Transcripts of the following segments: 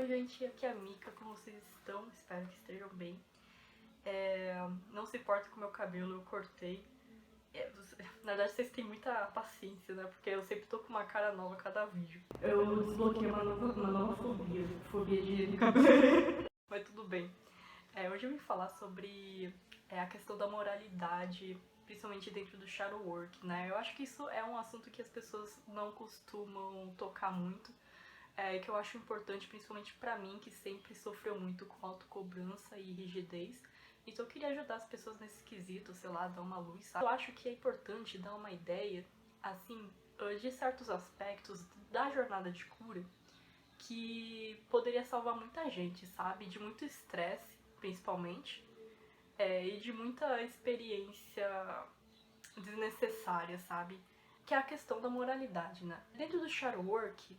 Oi gente, aqui é a Mika, como vocês estão? Espero que estejam bem. Não se importa com o meu cabelo, eu cortei. Na verdade vocês têm muita paciência, né? Porque eu sempre tô com uma cara nova a cada vídeo. Eu desbloqueei uma nova fobia de cabelo. Mas tudo bem. Hoje eu vim falar sobre a questão da moralidade, principalmente dentro do shadow work, né? Eu acho que isso é um assunto que as pessoas não costumam tocar muito. Que eu acho importante, principalmente pra mim, que sempre sofreu muito com autocobrança e rigidez. Então eu queria ajudar as pessoas nesse quesito, sei lá, dar uma luz, sabe? Eu acho que é importante dar uma ideia, assim, de certos aspectos da jornada de cura que poderia salvar muita gente, sabe? De muito estresse, principalmente, e de muita experiência desnecessária, sabe? Que é a questão da moralidade, né? Dentro do shadow work,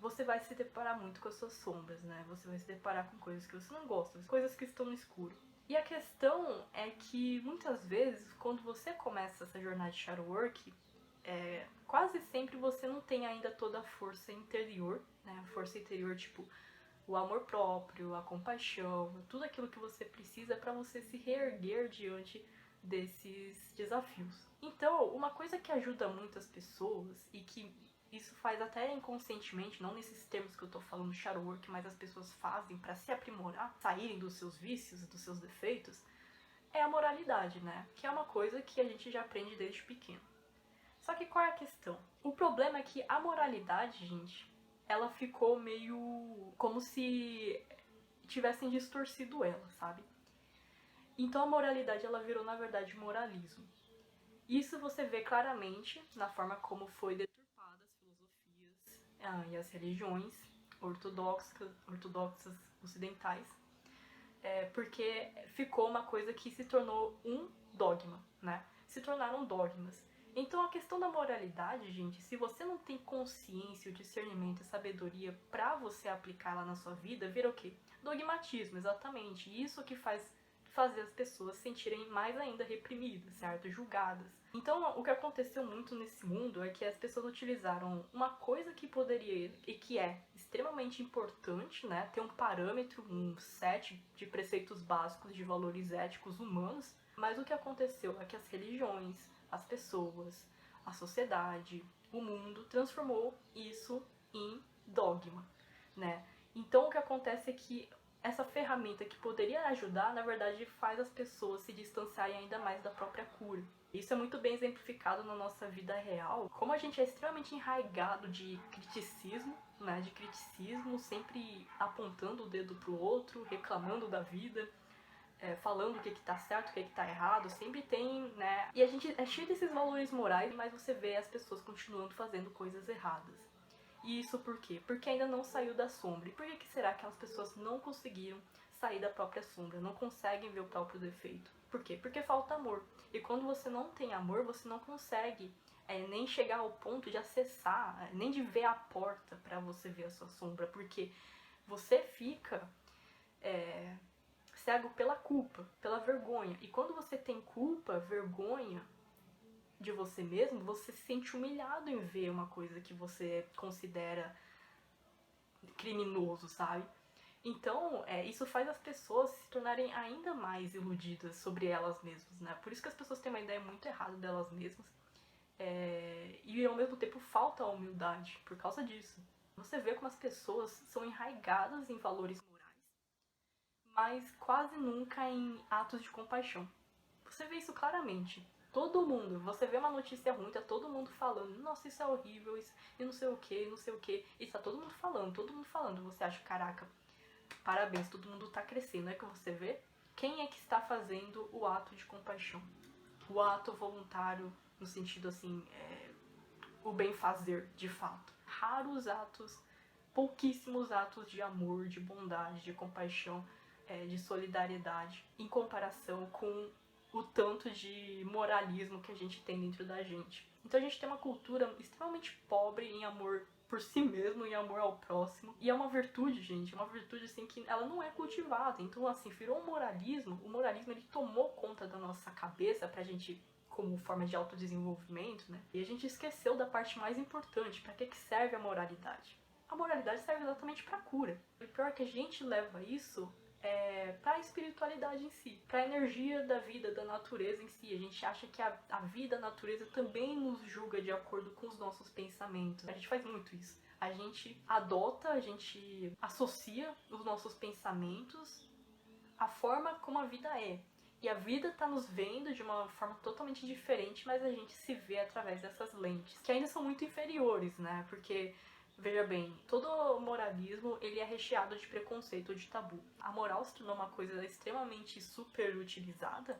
você vai se deparar muito com as suas sombras, né? Você vai se deparar com coisas que você não gosta, coisas que estão no escuro. E a questão é que muitas vezes, quando você começa essa jornada de shadow work, quase sempre você não tem ainda toda a força interior, né? A força interior, tipo, o amor próprio, a compaixão, tudo aquilo que você precisa para você se reerguer diante desses desafios. Então, uma coisa que ajuda muitas pessoas e que isso faz até inconscientemente, não nesses termos que eu tô falando, shadow work, mas as pessoas fazem para se aprimorar, saírem dos seus vícios, dos seus defeitos, é a moralidade, né? Que é uma coisa que a gente já aprende desde pequeno. Só que qual é a questão? O problema é que a moralidade, gente, ela ficou meio como se tivessem distorcido ela, sabe? Então a moralidade, ela virou, na verdade, moralismo. Isso você vê claramente na forma como foi deturpada as filosofias e as religiões ortodoxas ocidentais, porque ficou uma coisa que se tornou um dogma, né? Se tornaram dogmas. Então a questão da moralidade, gente, se você não tem consciência, o discernimento, a sabedoria pra você aplicar ela na sua vida, vira o quê? Dogmatismo, exatamente. Isso que faz fazer as pessoas se sentirem mais ainda reprimidas, certo? Julgadas. Então, o que aconteceu muito nesse mundo é que as pessoas utilizaram uma coisa que poderia e que é extremamente importante, né? Ter um parâmetro, um set de preceitos básicos de valores éticos humanos, mas o que aconteceu é que as religiões, as pessoas, a sociedade, o mundo transformou isso em dogma, né? Então, o que acontece é que essa ferramenta que poderia ajudar, na verdade, faz as pessoas se distanciarem ainda mais da própria cura. Isso é muito bem exemplificado na nossa vida real, como a gente é extremamente enraigado de criticismo, né? De criticismo, sempre apontando o dedo pro outro, reclamando da vida, falando o que tá certo, o que tá errado, sempre tem, né? E a gente é cheio desses valores morais, mas você vê as pessoas continuando fazendo coisas erradas. E isso por quê? Porque ainda não saiu da sombra. E por que será que as pessoas não conseguiram sair da própria sombra? Não conseguem ver o próprio defeito? Por quê? Porque falta amor. E quando você não tem amor, você não consegue nem chegar ao ponto de acessar, nem de ver a porta para você ver a sua sombra. Porque você fica cego pela culpa, pela vergonha. E quando você tem culpa, vergonha de você mesmo, você se sente humilhado em ver uma coisa que você considera criminoso, sabe? Então, isso faz as pessoas se tornarem ainda mais iludidas sobre elas mesmas, né? Por isso que as pessoas têm uma ideia muito errada delas mesmas. E ao mesmo tempo falta a humildade por causa disso. Você vê como as pessoas são enraigadas em valores morais, mas quase nunca em atos de compaixão. Você vê isso claramente. Todo mundo, você vê uma notícia ruim, tá todo mundo falando, nossa, isso é horrível, isso, e não sei o que, não sei o que. E tá todo mundo falando. Você acha, caraca, parabéns, todo mundo tá crescendo. É que você vê quem é que está fazendo o ato de compaixão. O ato voluntário, no sentido assim, o bem fazer, de fato. Raros atos, pouquíssimos atos de amor, de bondade, de compaixão, de solidariedade, em comparação com o tanto de moralismo que a gente tem dentro da gente. Então a gente tem uma cultura extremamente pobre em amor por si mesmo, em amor ao próximo. E é uma virtude, gente, uma virtude assim que ela não é cultivada. Então assim, virou um moralismo, o moralismo ele tomou conta da nossa cabeça pra gente como forma de autodesenvolvimento, né? E a gente esqueceu da parte mais importante, para que serve a moralidade? a moralidade serve exatamente pra cura. E o pior é que a gente leva isso pra espiritualidade em si, pra energia da vida, da natureza em si. A gente acha que a vida, a natureza também nos julga de acordo com os nossos pensamentos. A gente faz muito isso. A gente adota, a gente associa os nossos pensamentos à forma como a vida é. E a vida tá nos vendo de uma forma totalmente diferente, mas a gente se vê através dessas lentes, que ainda são muito inferiores, né? Porque, veja bem, todo moralismo, ele é recheado de preconceito, de tabu. A moral se tornou uma coisa extremamente super utilizada,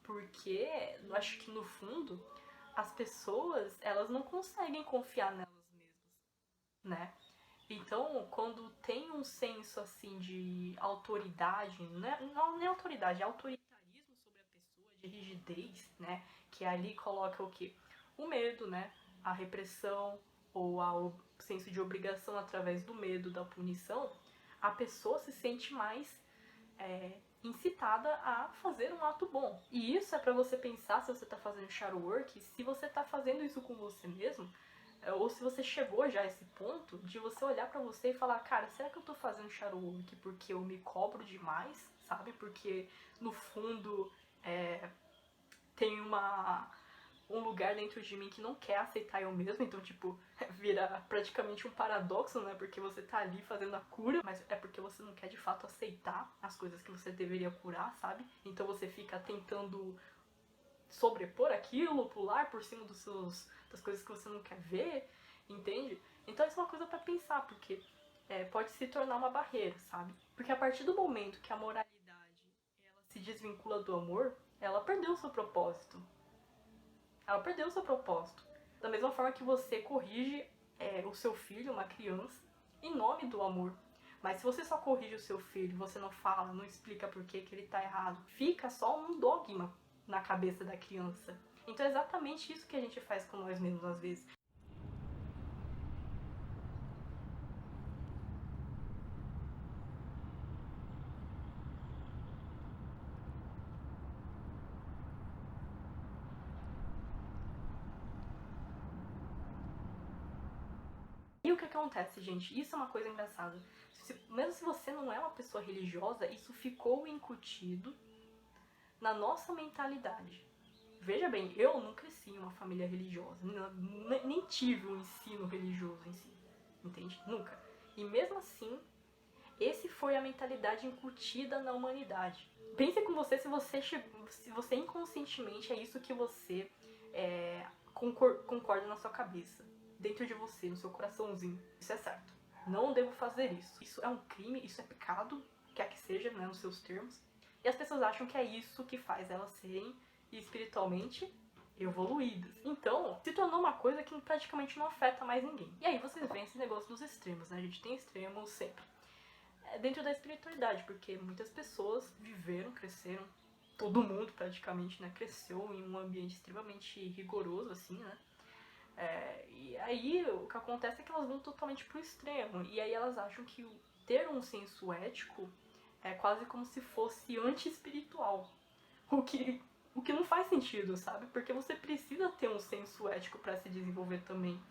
porque eu acho que no fundo, as pessoas, elas não conseguem confiar nelas mesmas, né? Então, quando tem um senso assim de autoridade, né? Não nem autoridade, é autoritarismo sobre a pessoa, de rigidez, né? Que ali coloca o quê? O medo, né? A repressão ou o senso de obrigação através do medo, da punição, a pessoa se sente mais incitada a fazer um ato bom. E isso é para você pensar, se você tá fazendo shadow work, se você tá fazendo isso com você mesmo, ou se você chegou já a esse ponto de você olhar pra você e falar, cara, será que eu tô fazendo shadow work porque eu me cobro demais, sabe? Porque no fundo tem um lugar dentro de mim que não quer aceitar eu mesmo, então tipo, vira praticamente um paradoxo, né? Porque você tá ali fazendo a cura, mas é porque você não quer de fato aceitar as coisas que você deveria curar, sabe? Então você fica tentando sobrepor aquilo, pular por cima das coisas que você não quer ver, entende? Então isso é uma coisa pra pensar, porque pode se tornar uma barreira, sabe? Porque a partir do momento que a moralidade ela se desvincula do amor, ela perdeu o seu propósito. Ela perdeu o seu propósito. Da mesma forma que você corrige o seu filho, uma criança, em nome do amor. Mas se você só corrige o seu filho, você não fala, não explica por que ele tá errado, fica só um dogma na cabeça da criança. Então é exatamente isso que a gente faz com nós mesmos às vezes. E o que acontece, gente? Isso é uma coisa engraçada. Mesmo se você não é uma pessoa religiosa, isso ficou incutido na nossa mentalidade. Veja bem, eu não cresci em uma família religiosa, nem tive um ensino religioso em si, entende? Nunca. E mesmo assim, esse foi a mentalidade incutida na humanidade. Pense com você se você inconscientemente é isso que você concorda na sua cabeça, dentro de você, no seu coraçãozinho. Isso é certo. Não devo fazer isso. Isso é um crime, isso é pecado, quer que seja, né, nos seus termos. E as pessoas acham que é isso que faz elas serem espiritualmente evoluídas. Então, se tornou uma coisa que praticamente não afeta mais ninguém. E aí vocês veem esse negócio dos extremos, né? A gente tem extremos sempre. Dentro da espiritualidade, porque muitas pessoas viveram, cresceram, todo mundo praticamente, né, cresceu em um ambiente extremamente rigoroso, assim, né? E aí o que acontece é que elas vão totalmente pro extremo, e aí elas acham que ter um senso ético é quase como se fosse anti-espiritual, o que não faz sentido, sabe? Porque você precisa ter um senso ético para se desenvolver também,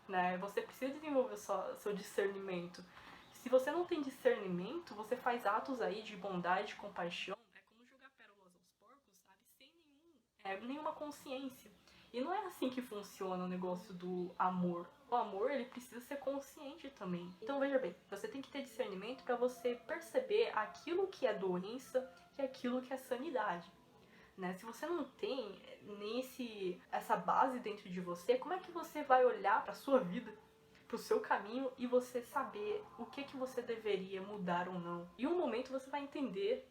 né? Você precisa desenvolver seu discernimento. Se você não tem discernimento, você faz atos aí de bondade, compaixão, é como jogar pérolas aos porcos, sabe? Sem nenhuma consciência. E não é assim que funciona o negócio do amor. O amor, ele precisa ser consciente também. Então veja bem, você tem que ter discernimento para você perceber aquilo que é doença e aquilo que é sanidade. Né? Se você não tem nem essa base dentro de você, como é que você vai olhar para sua vida, para o seu caminho e você saber o que você deveria mudar ou não? E um momento você vai entender,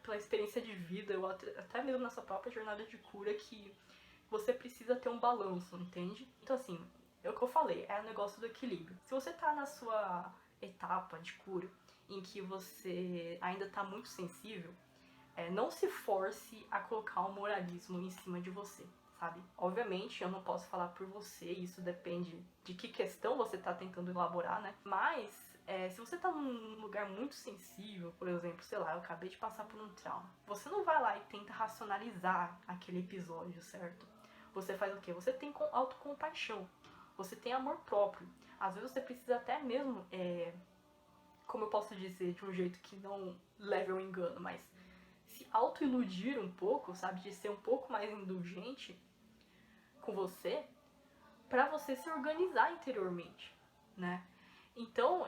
pela experiência de vida, ou até mesmo na sua própria jornada de cura, que você precisa ter um balanço, entende? Então assim, é o que eu falei, é o negócio do equilíbrio. Se você tá na sua etapa de cura, em que você ainda tá muito sensível, não se force a colocar o moralismo em cima de você, sabe? Obviamente, eu não posso falar por você, isso depende de que questão você tá tentando elaborar, né? Mas, se você tá num lugar muito sensível, por exemplo, sei lá, eu acabei de passar por um trauma, você não vai lá e tenta racionalizar aquele episódio, certo? Você faz o quê? Você tem autocompaixão, você tem amor próprio. Às vezes você precisa até mesmo, como eu posso dizer, de um jeito que não leve ao engano, mas se auto-iludir um pouco, sabe? De ser um pouco mais indulgente com você, pra você se organizar interiormente, né? Então,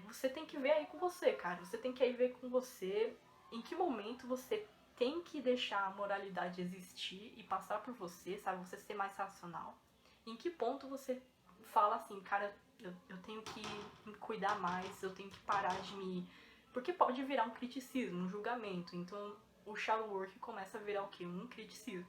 você tem que ver aí com você, cara. Você tem que aí ver com você em que momento você tem que deixar a moralidade existir e passar por você, sabe? Você ser mais racional. Em que ponto você fala assim, cara, eu tenho que me cuidar mais, eu tenho que parar de me... Porque pode virar um criticismo, um julgamento. Então, o shadow work começa a virar o quê? Um criticismo.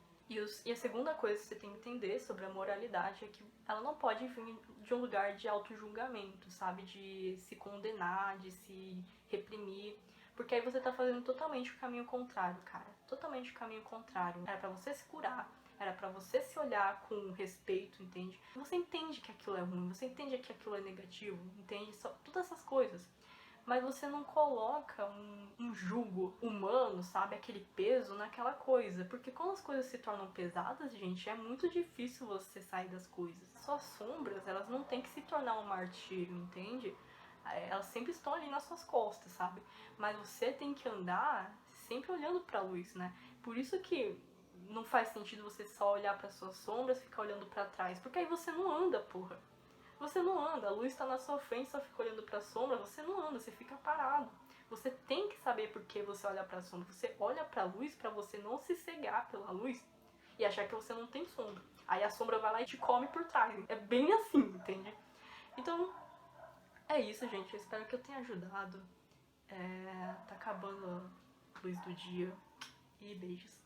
E a segunda coisa que você tem que entender sobre a moralidade é que ela não pode vir de um lugar de auto-julgamento, sabe? De se condenar, de se reprimir. Porque aí você tá fazendo totalmente o caminho contrário, cara. Totalmente o caminho contrário. Era pra você se curar, era pra você se olhar com respeito, entende? Você entende que aquilo é ruim, você entende que aquilo é negativo, entende? Todas essas coisas. Mas você não coloca um jugo humano, sabe? Aquele peso naquela coisa. Porque quando as coisas se tornam pesadas, gente, é muito difícil você sair das coisas. Suas sombras, elas não têm que se tornar um martírio, entende? Elas sempre estão ali nas suas costas, sabe? Mas você tem que andar sempre olhando pra luz, né? Por isso que não faz sentido você só olhar para suas sombras e ficar olhando para trás. Porque aí você não anda, porra. Você não anda, a luz está na sua frente, só fica olhando para a sombra, você não anda, você fica parado. Você tem que saber por que você olha para a sombra. Você olha para a luz para você não se cegar pela luz e achar que você não tem sombra. Aí a sombra vai lá e te come por trás. É bem assim, entende? Então, é isso, gente. Eu espero que eu tenha ajudado. Tá acabando a luz do dia. E beijos.